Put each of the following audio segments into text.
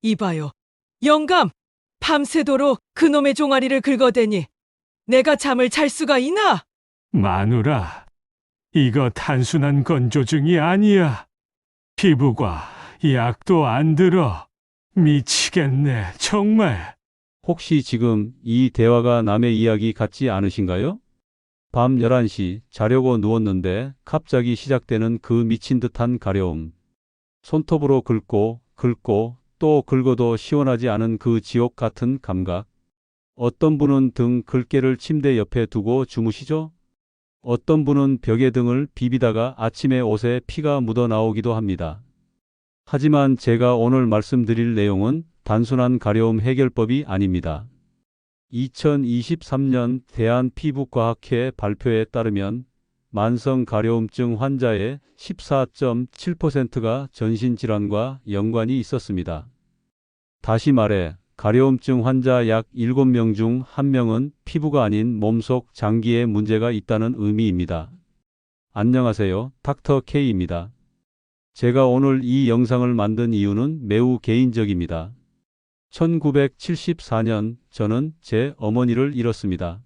이봐요. 영감! 밤새도록 그놈의 종아리를 긁어대니 내가 잠을 잘 수가 있나? 마누라, 이거 단순한 건조증이 아니야. 피부과 약도 안 들어. 미치겠네, 정말. 혹시 지금 이 대화가 남의 이야기 같지 않으신가요? 밤 11시 자려고 누웠는데 갑자기 시작되는 그 미친 듯한 가려움. 손톱으로 긁고 또 긁어도 시원하지 않은 그 지옥 같은 감각. 어떤 분은 등 글개를 침대 옆에 두고 주무시죠? 어떤 분은 벽에 등을 비비다가 아침에 옷에 피가 묻어 나오기도 합니다. 하지만 제가 오늘 말씀드릴 내용은 단순한 가려움 해결법이 아닙니다. 2023년 대한피부과학회 발표에 따르면 만성 가려움증 환자의 14.7%가 전신질환과 연관이 있었습니다. 다시 말해 가려움증 환자 약 7명 중 1명은 피부가 아닌 몸속 장기에 문제가 있다는 의미입니다. 안녕하세요. 닥터 K입니다. 제가 오늘 이 영상을 만든 이유는 매우 개인적입니다. 1974년 저는 제 어머니를 잃었습니다.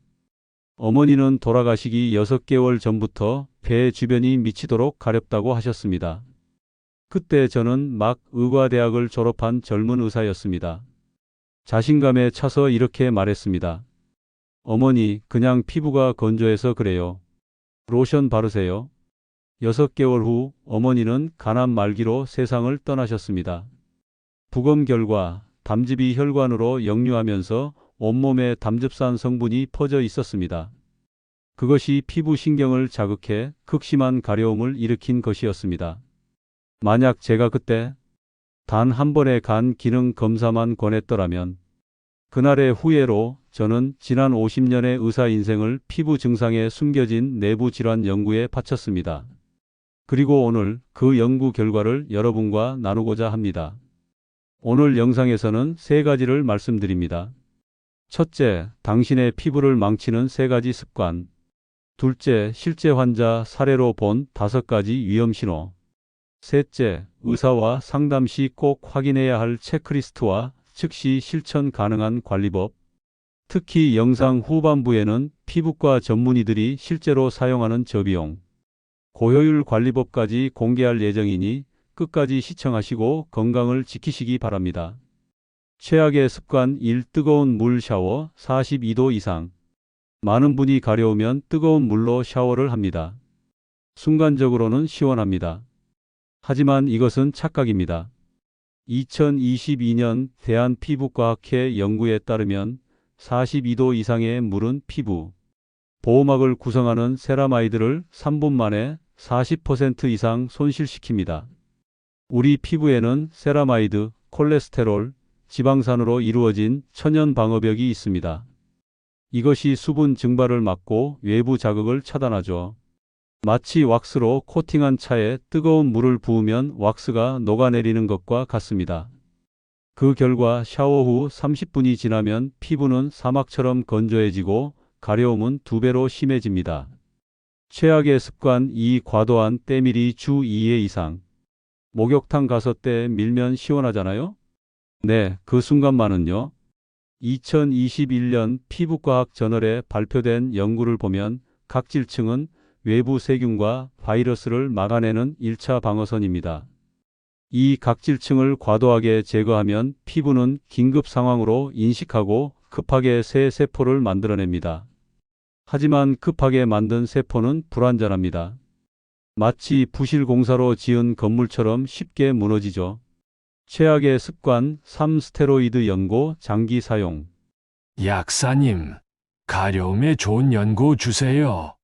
어머니는 돌아가시기 6개월 전부터 배 주변이 미치도록 가렵다고 하셨습니다. 그때 저는 막 의과대학을 졸업한 젊은 의사였습니다. 자신감에 차서 이렇게 말했습니다. 어머니, 그냥 피부가 건조해서 그래요. 로션 바르세요. 6개월 후 어머니는 간암 말기로 세상을 떠나셨습니다. 부검 결과 담즙이 혈관으로 역류하면서 온몸에 담즙산 성분이 퍼져 있었습니다. 그것이 피부 신경을 자극해 극심한 가려움을 일으킨 것이었습니다. 만약 제가 그때 단 한 번의 간 기능 검사만 권했더라면 그날의 후회로 저는 지난 50년의 의사 인생을 피부 증상에 숨겨진 내부 질환 연구에 바쳤습니다. 그리고 오늘 그 연구 결과를 여러분과 나누고자 합니다. 오늘 영상에서는 3가지를 말씀드립니다. 첫째, 당신의 피부를 망치는 3가지 습관. 둘째, 실제 환자 사례로 본 5가지 위험 신호. 셋째, 의사와 상담 시 꼭 확인해야 할 체크리스트와 즉시 실천 가능한 관리법. 특히 영상 후반부에는 피부과 전문의들이 실제로 사용하는 저비용, 고효율 관리법까지 공개할 예정이니 끝까지 시청하시고 건강을 지키시기 바랍니다. 최악의 습관 1. 뜨거운 물 샤워 42도 이상. 많은 분이 가려우면 뜨거운 물로 샤워를 합니다. 순간적으로는 시원합니다. 하지만 이것은 착각입니다. 2022년 대한피부과학회 연구에 따르면 42도 이상의 물은 피부 보호막을 구성하는 세라마이드를 3분 만에 40% 이상 손실시킵니다. 우리 피부에는 세라마이드, 콜레스테롤, 지방산으로 이루어진 천연 방어벽이 있습니다. 이것이 수분 증발을 막고 외부 자극을 차단하죠. 마치 왁스로 코팅한 차에 뜨거운 물을 부으면 왁스가 녹아내리는 것과 같습니다. 그 결과 샤워 후 30분이 지나면 피부는 사막처럼 건조해지고 가려움은 2배로 심해집니다. 최악의 습관 2. 과도한 때밀이 주 2회 이상. 목욕탕 가서 때 밀면 시원하잖아요? 네, 그 순간만은요. 2021년 피부과학 저널에 발표된 연구를 보면 각질층은 외부 세균과 바이러스를 막아내는 1차 방어선입니다. 이 각질층을 과도하게 제거하면 피부는 긴급 상황으로 인식하고 급하게 새 세포를 만들어냅니다. 하지만 급하게 만든 세포는 불완전합니다. 마치 부실 공사로 지은 건물처럼 쉽게 무너지죠. 최악의 습관 3. 스테로이드 연고 장기 사용. 약사님, 가려움에 좋은 연고 주세요.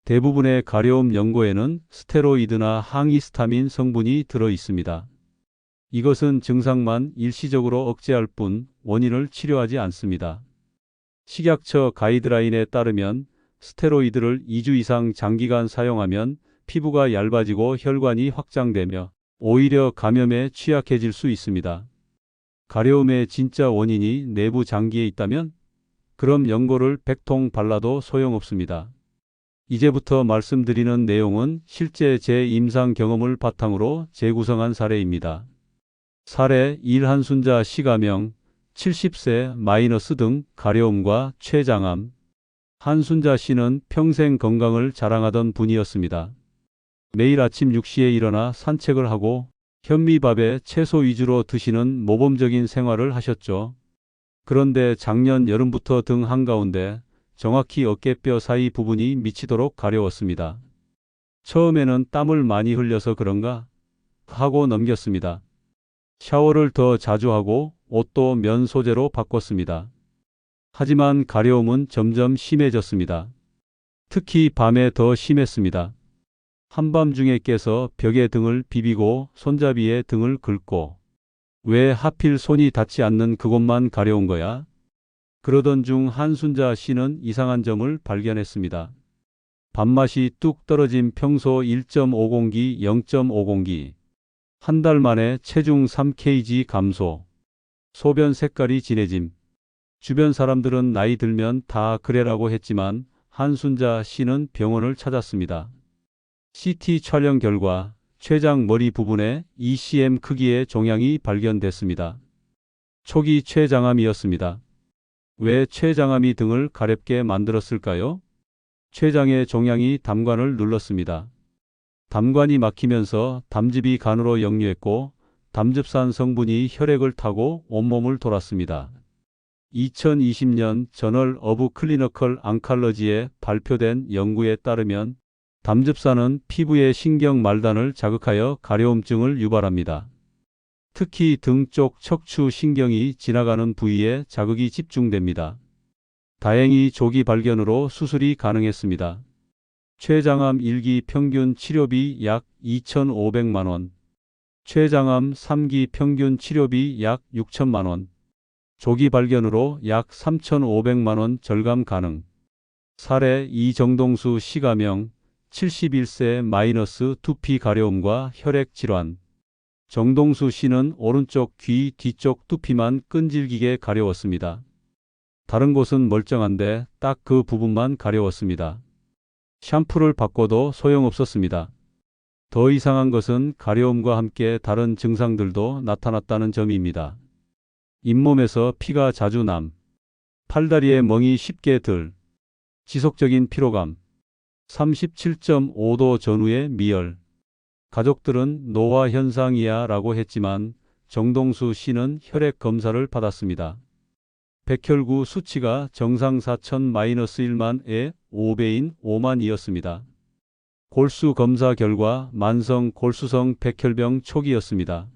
대부분의 가려움 연고에는 스테로이드나 항히스타민 성분이 들어 있습니다. 이것은 증상만 일시적으로 억제할 뿐 원인을 치료하지 않습니다. 식약처 가이드라인에 따르면 스테로이드를 2주 이상 장기간 사용하면 피부가 얇아지고 혈관이 확장되며 오히려 감염에 취약해질 수 있습니다. 가려움의 진짜 원인이 내부 장기에 있다면 그럼 연고를 100통 발라도 소용없습니다. 이제부터 말씀드리는 내용은 실제 제 임상 경험을 바탕으로 재구성한 사례입니다. 사례 1 한순자 시가명 70세 마이너스 등 가려움과 췌장암. 한순자 씨는 평생 건강을 자랑하던 분이었습니다. 매일 아침 6시에 일어나 산책을 하고 현미밥에 채소 위주로 드시는 모범적인 생활을 하셨죠. 그런데 작년 여름부터 등 한가운데 정확히 어깨뼈 사이 부분이 미치도록 가려웠습니다. 처음에는 땀을 많이 흘려서 그런가 하고 넘겼습니다. 샤워를 더 자주 하고 옷도 면 소재로 바꿨습니다. 하지만 가려움은 점점 심해졌습니다. 특히 밤에 더 심했습니다. 한밤중에 깨서 벽에 등을 비비고 손잡이에 등을 긁고 왜 하필 손이 닿지 않는 그곳만 가려운 거야? 그러던 중 한순자 씨는 이상한 점을 발견했습니다. 밥맛이 뚝 떨어진 평소 1.5공기 0.5공기. 한 달 만에 체중 3kg 감소. 소변 색깔이 진해짐. 주변 사람들은 나이 들면 다 그래라고 했지만 한순자 씨는 병원을 찾았습니다. CT 촬영 결과 췌장 머리 부분에 2cm 크기의 종양이 발견됐습니다. 초기 췌장암이었습니다. 왜 췌장암이 등을 가렵게 만들었을까요? 췌장의 종양이 담관을 눌렀습니다. 담관이 막히면서 담즙이 간으로 역류했고 담즙산 성분이 혈액을 타고 온몸을 돌았습니다. 2020년 저널 오브 클리니컬 앙칼러지에 발표된 연구에 따르면 담즙산은 피부의 신경 말단을 자극하여 가려움증을 유발합니다. 특히 등 쪽 척추 신경이 지나가는 부위에 자극이 집중됩니다. 다행히 조기 발견으로 수술이 가능했습니다. 췌장암 1기 평균 치료비 약 2,500만 원, 췌장암 3기 평균 치료비 약 6천만 원, 조기 발견으로 약 3,500만 원 절감 가능. 사례 이정동수 시가명 71세 마이너스 두피 가려움과 혈액 질환. 정동수 씨는 오른쪽 귀 뒤쪽 두피만 끈질기게 가려웠습니다. 다른 곳은 멀쩡한데 딱 그 부분만 가려웠습니다. 샴푸를 바꿔도 소용없었습니다. 더 이상한 것은 가려움과 함께 다른 증상들도 나타났다는 점입니다. 잇몸에서 피가 자주 남, 팔다리에 멍이 쉽게 들, 지속적인 피로감, 37.5도 전후의 미열. 가족들은 노화 현상이야 라고 했지만 정동수 씨는 혈액 검사를 받았습니다. 백혈구 수치가 정상 4,000-1만에 5배인 5만이었습니다. 골수 검사 결과 만성 골수성 백혈병 초기였습니다.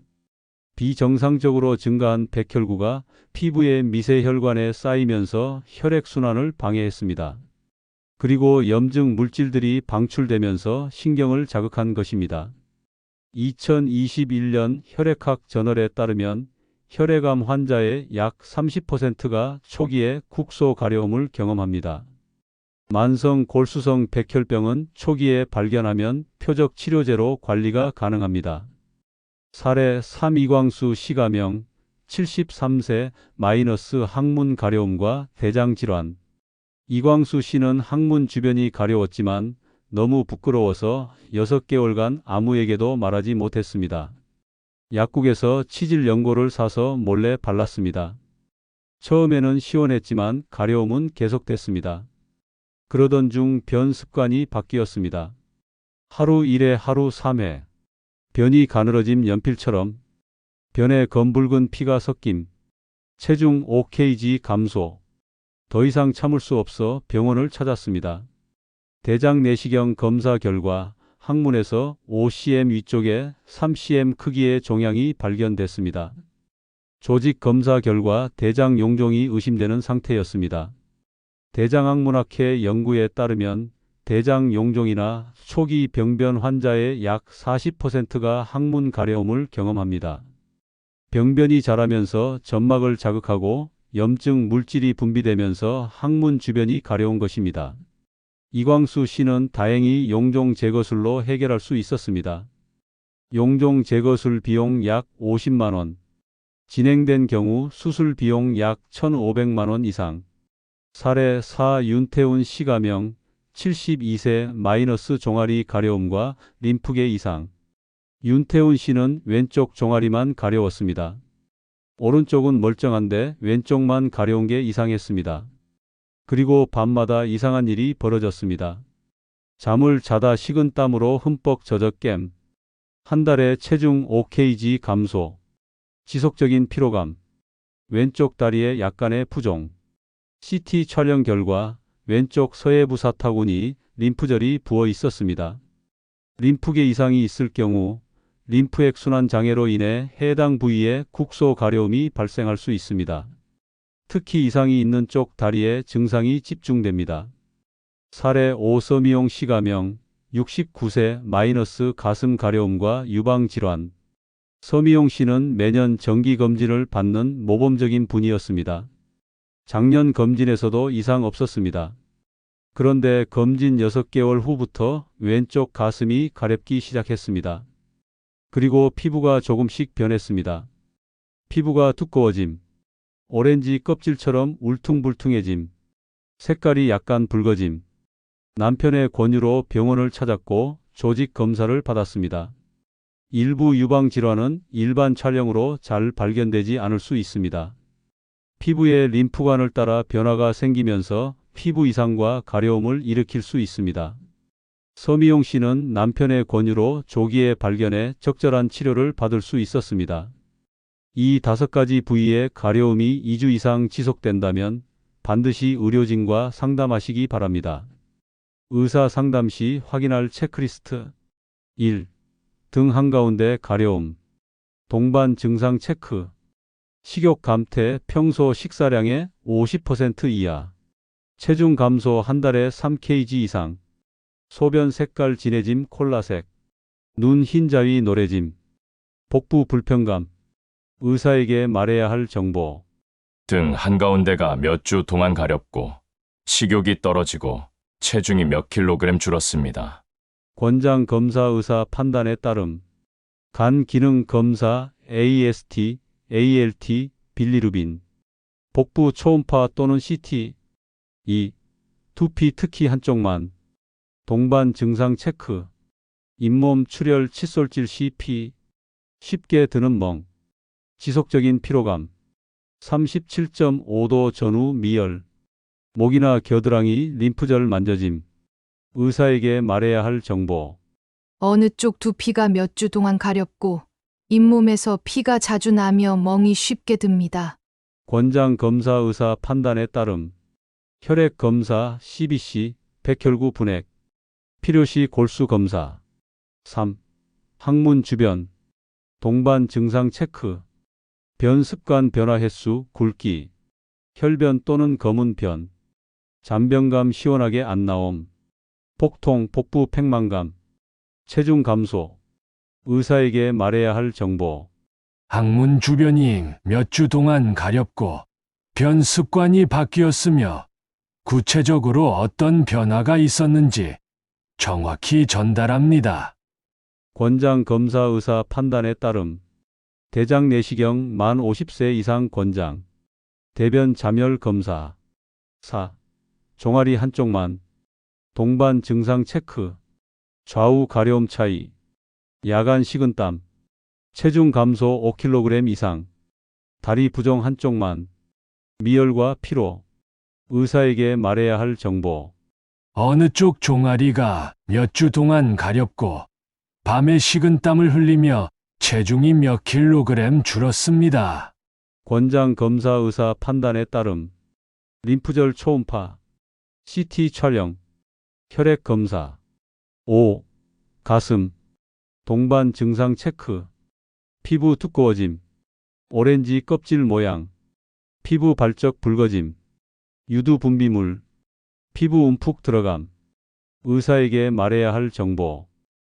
비정상적으로 증가한 백혈구가 피부의 미세혈관에 쌓이면서 혈액순환을 방해했습니다. 그리고 염증 물질들이 방출되면서 신경을 자극한 것입니다. 2021년 혈액학 저널에 따르면 혈액암 환자의 약 30%가 초기에 국소 가려움을 경험합니다. 만성 골수성 백혈병은 초기에 발견하면 표적 치료제로 관리가 가능합니다. 사례 3 이광수 시가명 73세 마이너스 항문 가려움과 대장 질환. 이광수 씨는 항문 주변이 가려웠지만 너무 부끄러워서 6개월간 아무에게도 말하지 못했습니다. 약국에서 치질 연고를 사서 몰래 발랐습니다. 처음에는 시원했지만 가려움은 계속됐습니다. 그러던 중 변 습관이 바뀌었습니다. 하루 1회 하루 3회. 변이 가늘어짐 연필처럼. 변에 검붉은 피가 섞임. 체중 5kg 감소. 더 이상 참을 수 없어 병원을 찾았습니다. 대장 내시경 검사 결과 항문에서 5cm 위쪽에 3cm 크기의 종양이 발견됐습니다. 조직 검사 결과 대장 용종이 의심되는 상태였습니다. 대장학문학회 연구에 따르면 대장 용종이나 초기 병변 환자의 약 40%가 항문 가려움을 경험합니다. 병변이 자라면서 점막을 자극하고 염증 물질이 분비되면서 항문 주변이 가려운 것입니다. 이광수 씨는 다행히 용종 제거술로 해결할 수 있었습니다. 용종 제거술 비용 약 50만 원. 진행된 경우 수술 비용 약 1,500만 원 이상. 사례 4 윤태훈 시가명 72세 마이너스 종아리 가려움과 림프계 이상. 윤태훈 씨는 왼쪽 종아리만 가려웠습니다. 오른쪽은 멀쩡한데 왼쪽만 가려운 게 이상했습니다. 그리고 밤마다 이상한 일이 벌어졌습니다. 잠을 자다 식은 땀으로 흠뻑 젖어 깸. 한 달에 체중 5kg 감소. 지속적인 피로감. 왼쪽 다리에 약간의 부종. CT 촬영 결과 왼쪽 서해부 사타구니 림프절이 부어 있었습니다. 림프계 이상이 있을 경우 림프액 순환 장애로 인해 해당 부위에 국소 가려움이 발생할 수 있습니다. 특히 이상이 있는 쪽 다리에 증상이 집중됩니다. 사례 오서미용 씨가명 69세 마이너스 가슴 가려움과 유방 질환. 서미용 씨는 매년 정기 검진을 받는 모범적인 분이었습니다. 작년 검진에서도 이상 없었습니다. 그런데 검진 6개월 후부터 왼쪽 가슴이 가렵기 시작했습니다. 그리고 피부가 조금씩 변했습니다. 피부가 두꺼워짐, 오렌지 껍질처럼 울퉁불퉁해짐, 색깔이 약간 붉어짐. 남편의 권유로 병원을 찾았고 조직 검사를 받았습니다. 일부 유방 질환은 일반 촬영으로 잘 발견되지 않을 수 있습니다. 피부의 림프관을 따라 변화가 생기면서 피부 이상과 가려움을 일으킬 수 있습니다. 서미용 씨는 남편의 권유로 조기에 발견해 적절한 치료를 받을 수 있었습니다. 이 5가지 부위의 가려움이 2주 이상 지속된다면 반드시 의료진과 상담하시기 바랍니다. 의사 상담 시 확인할 체크리스트. 1. 등 한가운데 가려움. 동반 증상 체크. 식욕 감퇴, 평소 식사량의 50% 이하. 체중 감소 한 달에 3kg 이상. 소변 색깔 진해짐 콜라색. 눈 흰자위 노래짐. 복부 불편감. 의사에게 말해야 할 정보. 등 한가운데가 몇 주 동안 가렵고 식욕이 떨어지고 체중이 몇 킬로그램 줄었습니다. 권장 검사 의사 판단에 따름. 간 기능 검사 AST, ALT, 빌리루빈. 복부 초음파 또는 CT. 2. 두피 특히 한쪽만. 동반 증상 체크. 잇몸 출혈 칫솔질 CP. 쉽게 드는 멍. 지속적인 피로감. 37.5도 전후 미열. 목이나 겨드랑이 림프절 만져짐. 의사에게 말해야 할 정보. 어느 쪽 두피가 몇 주 동안 가렵고 잇몸에서 피가 자주 나며 멍이 쉽게 듭니다. 권장 검사 의사 판단에 따름. 혈액 검사 CBC, 백혈구 분액. 필요시 골수 검사. 3. 항문 주변. 동반 증상 체크. 변 습관 변화 횟수, 굵기. 혈변 또는 검은 변. 잔변감 시원하게 안 나옴. 복통, 복부 팽만감. 체중 감소. 의사에게 말해야 할 정보. 항문 주변이 몇 주 동안 가렵고 변 습관이 바뀌었으며 구체적으로 어떤 변화가 있었는지 정확히 전달합니다. 권장 검사 의사 판단에 따름. 대장 내시경 만 50세 이상 권장. 대변 잠열 검사. 4. 종아리 한쪽만. 동반 증상 체크. 좌우 가려움 차이. 야간 식은땀. 체중 감소 5kg 이상. 다리 부종 한쪽만. 미열과 피로. 의사에게 말해야 할 정보. 어느 쪽 종아리가 몇 주 동안 가렵고 밤에 식은땀을 흘리며 체중이 몇 킬로그램 줄었습니다. 권장 검사 의사 판단에 따름. 림프절 초음파. CT 촬영. 혈액 검사. 5. 가슴. 동반 증상 체크. 피부 두꺼워짐. 오렌지 껍질 모양. 피부 발적 붉어짐. 유두 분비물. 피부 움푹 들어감. 의사에게 말해야 할 정보.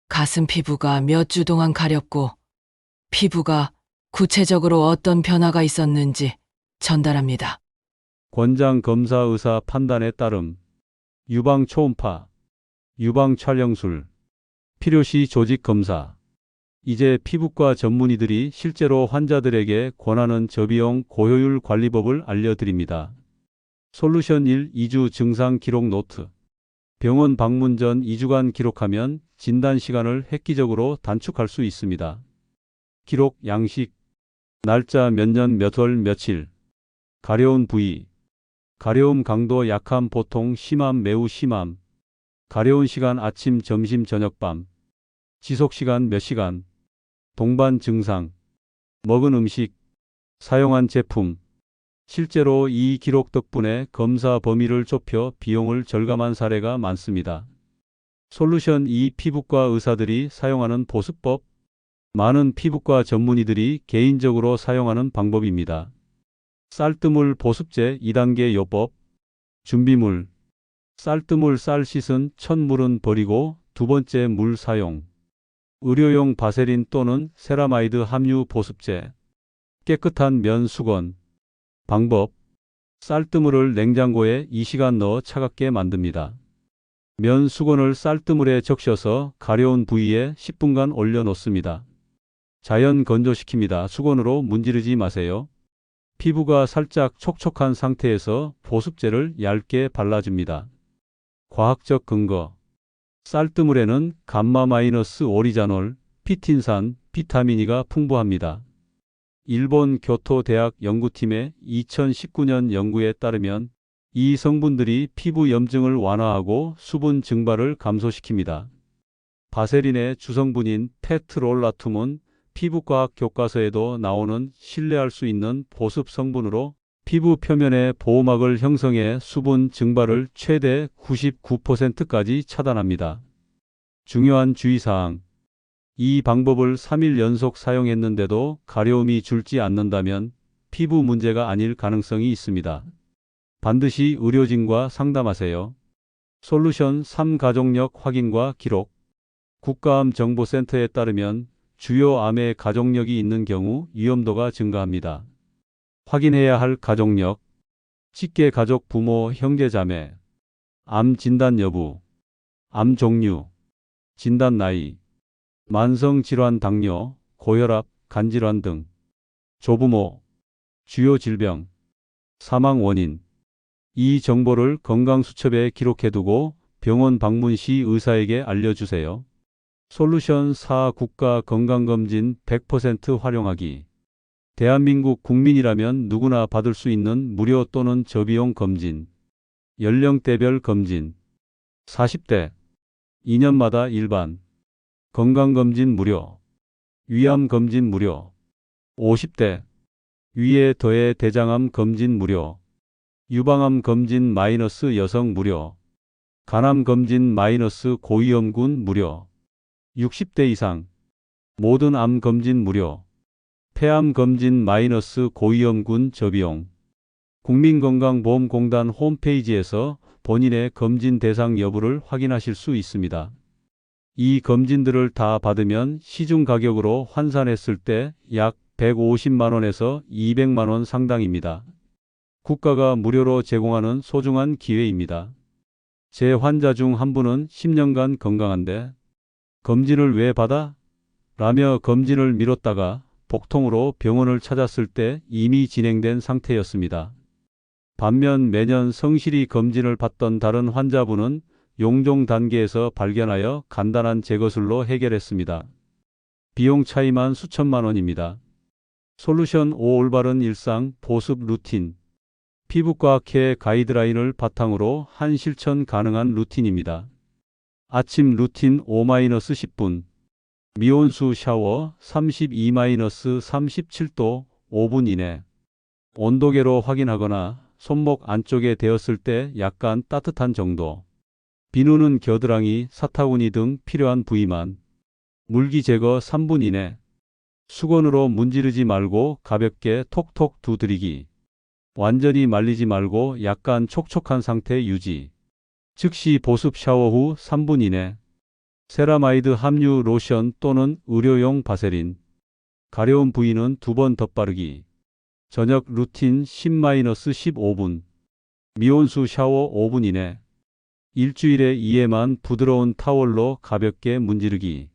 가슴 피부가 몇 주 동안 가렵고 피부가 구체적으로 어떤 변화가 있었는지 전달합니다. 권장 검사 의사 판단에 따름. 유방 초음파. 유방 촬영술. 필요시 조직 검사. 이제 피부과 전문의들이 실제로 환자들에게 권하는 저비용 고효율 관리법을 알려드립니다. 솔루션 1 2주 증상 기록 노트. 병원 방문 전 2주간 기록하면 진단 시간을 획기적으로 단축할 수 있습니다. 기록 양식, 날짜 몇 년 몇 월 며칠, 가려운 부위, 가려움 강도 약함 보통 심함 매우 심함, 가려운 시간 아침 점심 저녁 밤, 지속 시간 몇 시간, 동반 증상, 먹은 음식, 사용한 제품. 실제로 이 기록 덕분에 검사 범위를 좁혀 비용을 절감한 사례가 많습니다. 솔루션 2 피부과 의사들이 사용하는 보습법. 많은 피부과 전문의들이 개인적으로 사용하는 방법입니다. 쌀뜨물 보습제 2단계 요법. 준비물. 쌀뜨물 쌀 씻은 첫 물은 버리고 두 번째 물 사용. 의료용 바세린 또는 세라마이드 함유 보습제. 깨끗한 면 수건. 방법. 쌀뜨물을 냉장고에 2시간 넣어 차갑게 만듭니다. 면 수건을 쌀뜨물에 적셔서 가려운 부위에 10분간 올려 놓습니다. 자연 건조시킵니다. 수건으로 문지르지 마세요. 피부가 살짝 촉촉한 상태에서 보습제를 얇게 발라줍니다. 과학적 근거. 쌀뜨물에는 감마-오리자놀, 피틴산, 비타민 E가 풍부합니다. 일본 교토대학 연구팀의 2019년 연구에 따르면 이 성분들이 피부 염증을 완화하고 수분 증발을 감소시킵니다. 바세린의 주성분인 테트롤라툼은 피부과학 교과서에도 나오는 신뢰할 수 있는 보습 성분으로 피부 표면의 보호막을 형성해 수분 증발을 최대 99%까지 차단합니다. 중요한 주의사항. 이 방법을 3일 연속 사용했는데도 가려움이 줄지 않는다면 피부 문제가 아닐 가능성이 있습니다. 반드시 의료진과 상담하세요. 솔루션 3 가족력 확인과 기록. 국가암정보센터에 따르면 주요 암의 가족력이 있는 경우 위험도가 증가합니다. 확인해야 할 가족력. 직계 가족 부모 형제 자매. 암 진단 여부. 암 종류. 진단 나이. 만성질환 당뇨, 고혈압, 간질환 등. 조부모. 주요 질병. 사망 원인. 이 정보를 건강수첩에 기록해두고 병원 방문 시 의사에게 알려주세요. 솔루션 4 국가 건강검진 100% 활용하기. 대한민국 국민이라면 누구나 받을 수 있는 무료 또는 저비용 검진. 연령대별 검진. 40대. 2년마다 일반. 건강검진 무료. 위암검진 무료. 50대. 위에 더해 대장암 검진 무료. 유방암 검진 마이너스 여성 무료. 간암 검진 마이너스 고위험군 무료. 60대 이상. 모든 암 검진 무료. 폐암 검진 마이너스 고위험군 저비용. 국민건강보험공단 홈페이지에서 본인의 검진 대상 여부를 확인하실 수 있습니다. 이 검진들을 다 받으면 시중 가격으로 환산했을 때 약 150만 원에서 200만 원 상당입니다. 국가가 무료로 제공하는 소중한 기회입니다. 제 환자 중 한 분은 10년간 건강한데 검진을 왜 받아? 라며 검진을 미뤘다가 복통으로 병원을 찾았을 때 이미 진행된 상태였습니다. 반면 매년 성실히 검진을 받던 다른 환자분은 용종 단계에서 발견하여 간단한 제거술로 해결했습니다. 비용 차이만 수천만 원입니다. 솔루션 5 올바른 일상 보습 루틴. 피부과학회 가이드라인을 바탕으로 한 실천 가능한 루틴입니다. 아침 루틴 5-10분. 미온수 샤워 32-37도 5분 이내. 온도계로 확인하거나 손목 안쪽에 대었을 때 약간 따뜻한 정도. 비누는 겨드랑이, 사타구니 등 필요한 부위만. 물기 제거 3분 이내. 수건으로 문지르지 말고 가볍게 톡톡 두드리기. 완전히 말리지 말고 약간 촉촉한 상태 유지. 즉시 보습 샤워 후 3분 이내. 세라마이드 함유 로션 또는 의료용 바세린. 가려운 부위는 2번 덧바르기. 저녁 루틴 10-15분. 미온수 샤워 5분 이내. 일주일에 2회만 부드러운 타월로 가볍게 문지르기.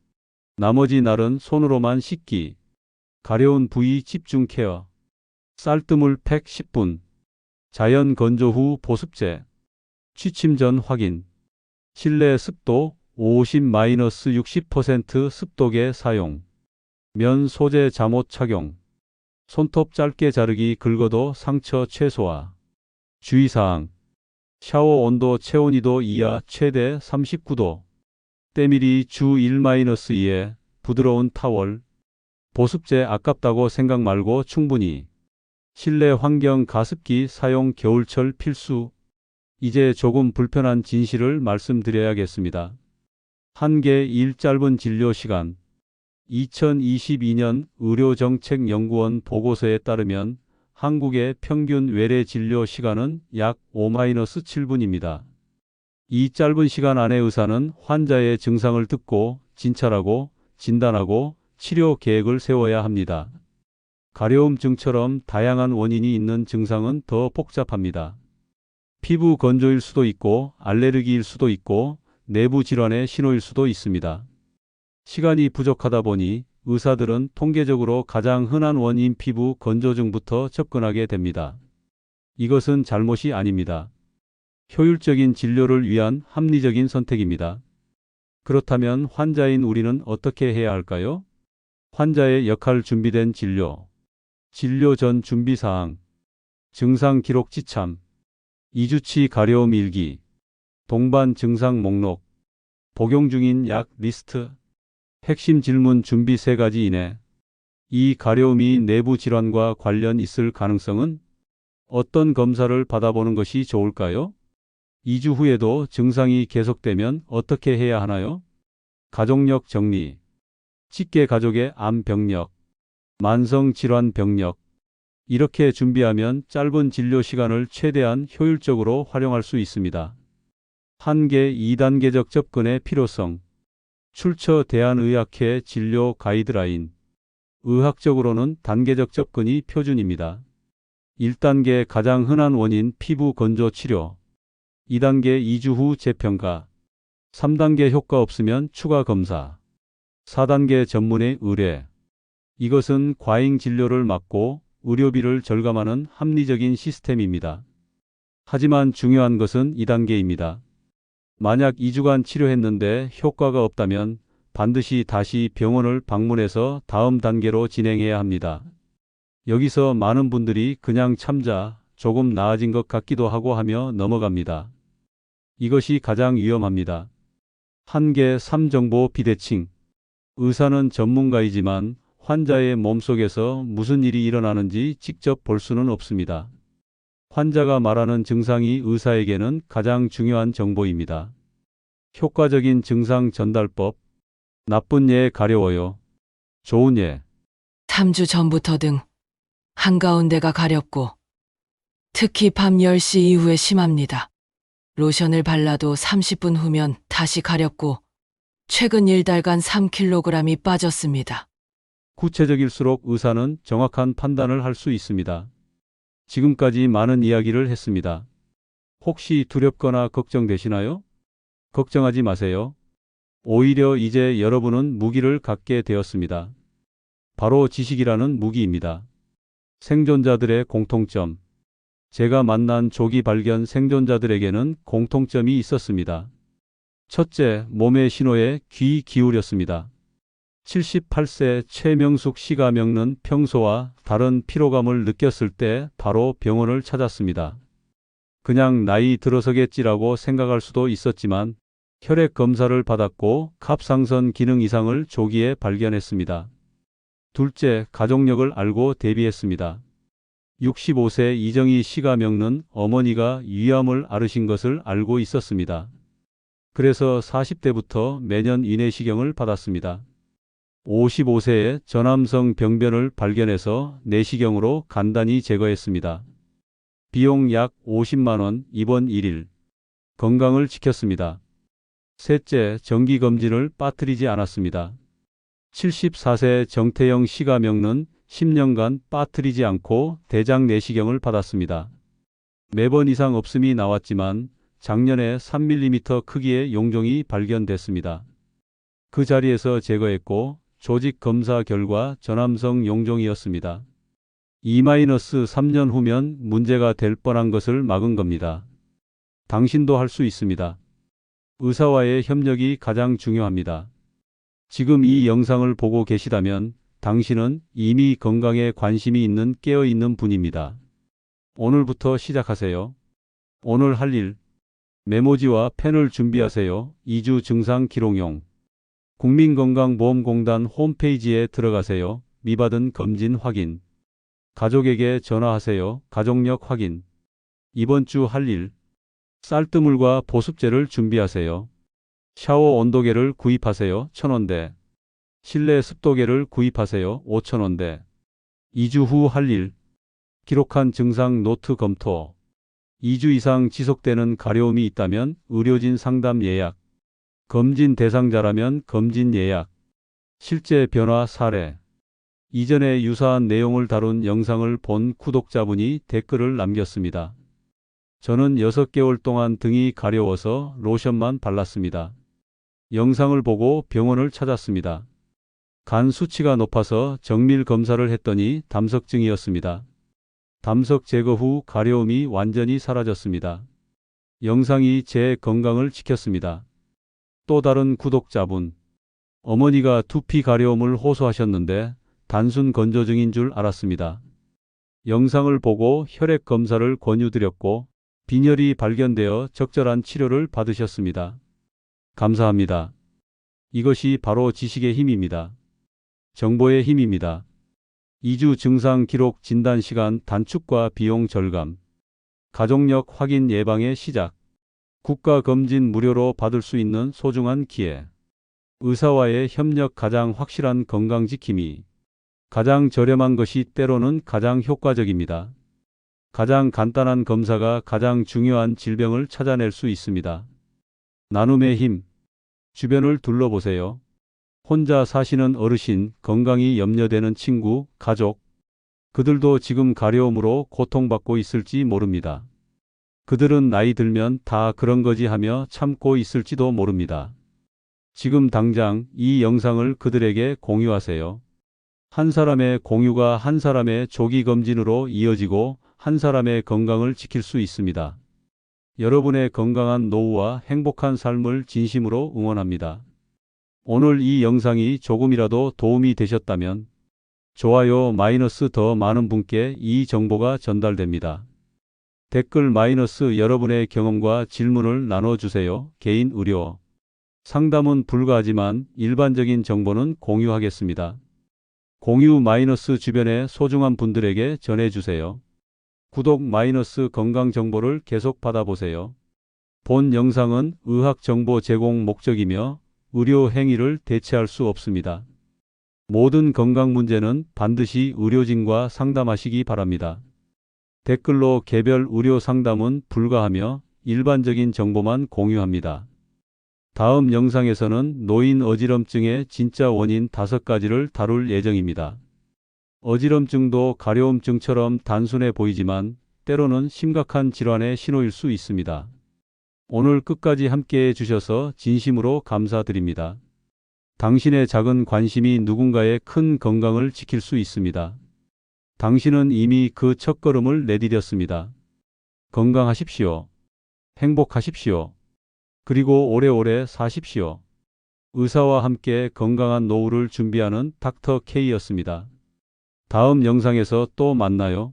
나머지 날은 손으로만 씻기. 가려운 부위 집중 케어. 쌀뜨물 팩 10분. 자연 건조 후 보습제. 취침 전 확인. 실내 습도 50-60% 습도계 사용. 면 소재 잠옷 착용. 손톱 짧게 자르기 긁어도 상처 최소화. 주의사항. 샤워 온도 체온 2도 이하 최대 39도. 때밀이 주 1-2에 부드러운 타월. 보습제 아깝다고 생각 말고 충분히. 실내 환경 가습기 사용 겨울철 필수. 이제 조금 불편한 진실을 말씀드려야겠습니다. 한계 1 짧은 진료 시간. 2022년 의료정책연구원 보고서에 따르면 한국의 평균 외래 진료 시간은 약 5-7분입니다. 이 짧은 시간 안에 의사는 환자의 증상을 듣고 진찰하고 진단하고 치료 계획을 세워야 합니다. 가려움증처럼 다양한 원인이 있는 증상은 더 복잡합니다. 피부 건조일 수도 있고 알레르기일 수도 있고 내부 질환의 신호일 수도 있습니다. 시간이 부족하다 보니 의사들은 통계적으로 가장 흔한 원인 피부 건조증부터 접근하게 됩니다. 이것은 잘못이 아닙니다. 효율적인 진료를 위한 합리적인 선택입니다. 그렇다면 환자인 우리는 어떻게 해야 할까요? 환자의 역할 준비된 진료. 진료 전 준비사항. 증상 기록 지참. 2주치 가려움 일기. 동반 증상 목록. 복용 중인 약 리스트. 핵심 질문 준비 3가지 이내. 이 가려움이 내부 질환과 관련 있을 가능성은? 어떤 검사를 받아보는 것이 좋을까요? 2주 후에도 증상이 계속되면 어떻게 해야 하나요? 가족력 정리. 직계 가족의 암 병력. 만성 질환 병력. 이렇게 준비하면 짧은 진료 시간을 최대한 효율적으로 활용할 수 있습니다. 한계 2단계적 접근의 필요성. 출처 대한의학회 진료 가이드라인. 의학적으로는 단계적 접근이 표준입니다. 1단계 가장 흔한 원인 피부 건조 치료. 2단계 2주 후 재평가. 3단계 효과 없으면 추가 검사. 4단계 전문의 의뢰. 이것은 과잉 진료를 막고 의료비를 절감하는 합리적인 시스템입니다. 하지만 중요한 것은 2단계입니다. 만약 2주간 치료했는데 효과가 없다면 반드시 다시 병원을 방문해서 다음 단계로 진행해야 합니다. 여기서 많은 분들이 그냥 참자, 조금 나아진 것 같기도 하고 하며 넘어갑니다. 이것이 가장 위험합니다. 한계 3 정보 비대칭. 의사는 전문가이지만 환자의 몸속에서 무슨 일이 일어나는지 직접 볼 수는 없습니다. 환자가 말하는 증상이 의사에게는 가장 중요한 정보입니다. 효과적인 증상 전달법. 나쁜 예 가려워요. 좋은 예. 3주 전부터 등 한가운데가 가렵고 특히 밤 10시 이후에 심합니다. 로션을 발라도 30분 후면 다시 가렵고 최근 1달간 3kg이 빠졌습니다. 구체적일수록 의사는 정확한 판단을 할 수 있습니다. 지금까지 많은 이야기를 했습니다. 혹시 두렵거나 걱정되시나요? 걱정하지 마세요. 오히려 이제 여러분은 무기를 갖게 되었습니다. 바로 지식이라는 무기입니다. 생존자들의 공통점. 제가 만난 조기 발견 생존자들에게는 공통점이 있었습니다. 첫째, 몸의 신호에 귀 기울였습니다. 78세 최명숙 씨가 먹는 평소와 다른 피로감을 느꼈을 때 바로 병원을 찾았습니다. 그냥 나이 들어서겠지라고 생각할 수도 있었지만 혈액 검사를 받았고 갑상선 기능 이상을 조기에 발견했습니다. 둘째, 가족력을 알고 대비했습니다. 65세 이정희 씨가 먹는 어머니가 위암을 앓으신 것을 알고 있었습니다. 그래서 40대부터 매년 위내시경을 받았습니다. 55세에 전암성 병변을 발견해서 내시경으로 간단히 제거했습니다. 비용 약 50만 원, 입원 1일. 건강을 지켰습니다. 셋째, 정기검진을 빠뜨리지 않았습니다. 74세 정태영 씨가 먹는 10년간 빠뜨리지 않고 대장 내시경을 받았습니다. 매번 이상 없음이 나왔지만 작년에 3mm 크기의 용종이 발견됐습니다. 그 자리에서 제거했고 조직 검사 결과 전암성 용종이었습니다. 2-3년 후면 문제가 될 뻔한 것을 막은 겁니다. 당신도 할 수 있습니다. 의사와의 협력이 가장 중요합니다. 지금 이 영상을 보고 계시다면 당신은 이미 건강에 관심이 있는 깨어있는 분입니다. 오늘부터 시작하세요. 오늘 할 일. 메모지와 펜을 준비하세요. 2주 증상 기록용. 국민건강보험공단 홈페이지에 들어가세요. 미받은 검진 확인. 가족에게 전화하세요. 가족력 확인. 이번 주 할 일. 쌀뜨물과 보습제를 준비하세요. 샤워 온도계를 구입하세요. 1,000원대. 실내 습도계를 구입하세요. 5,000원대. 2주 후 할 일. 기록한 증상 노트 검토. 2주 이상 지속되는 가려움이 있다면 의료진 상담 예약. 검진 대상자라면 검진 예약. 실제 변화 사례. 이전에 유사한 내용을 다룬 영상을 본 구독자분이 댓글을 남겼습니다. 저는 6개월 동안 등이 가려워서 로션만 발랐습니다. 영상을 보고 병원을 찾았습니다. 간 수치가 높아서 정밀 검사를 했더니 담석증이었습니다. 담석 제거 후 가려움이 완전히 사라졌습니다. 영상이 제 건강을 지켰습니다. 또 다른 구독자분. 어머니가 두피 가려움을 호소하셨는데 단순 건조증인 줄 알았습니다. 영상을 보고 혈액 검사를 권유드렸고 빈혈이 발견되어 적절한 치료를 받으셨습니다. 감사합니다. 이것이 바로 지식의 힘입니다. 정보의 힘입니다. 2주 증상 기록 진단 시간 단축과 비용 절감. 가족력 확인 예방의 시작. 국가 검진 무료로 받을 수 있는 소중한 기회. 의사와의 협력 가장 확실한 건강 지킴이. 가장 저렴한 것이 때로는 가장 효과적입니다. 가장 간단한 검사가 가장 중요한 질병을 찾아낼 수 있습니다. 나눔의 힘. 주변을 둘러보세요. 혼자 사시는 어르신, 건강이 염려되는 친구, 가족. 그들도 지금 가려움으로 고통받고 있을지 모릅니다. 그들은 나이 들면 다 그런 거지 하며 참고 있을지도 모릅니다. 지금 당장 이 영상을 그들에게 공유하세요. 한 사람의 공유가 한 사람의 조기 검진으로 이어지고 한 사람의 건강을 지킬 수 있습니다. 여러분의 건강한 노후와 행복한 삶을 진심으로 응원합니다. 오늘 이 영상이 조금이라도 도움이 되셨다면 좋아요 마이너스 더 많은 분께 이 정보가 전달됩니다. 댓글 마이너스 여러분의 경험과 질문을 나눠주세요. 개인 의료 상담은 불가하지만 일반적인 정보는 공유하겠습니다. 공유 마이너스 주변의 소중한 분들에게 전해주세요. 구독 마이너스 건강 정보를 계속 받아보세요. 본 영상은 의학 정보 제공 목적이며 의료 행위를 대체할 수 없습니다. 모든 건강 문제는 반드시 의료진과 상담하시기 바랍니다. 댓글로 개별 의료 상담은 불가하며 일반적인 정보만 공유합니다. 다음 영상에서는 노인 어지럼증의 진짜 원인 5가지를 다룰 예정입니다. 어지럼증도 가려움증처럼 단순해 보이지만 때로는 심각한 질환의 신호일 수 있습니다. 오늘 끝까지 함께해 주셔서 진심으로 감사드립니다. 당신의 작은 관심이 누군가의 큰 건강을 지킬 수 있습니다. 당신은 이미 그 첫걸음을 내디뎠습니다. 건강하십시오. 행복하십시오. 그리고 오래오래 사십시오. 의사와 함께 건강한 노후를 준비하는 닥터 K였습니다. 다음 영상에서 또 만나요.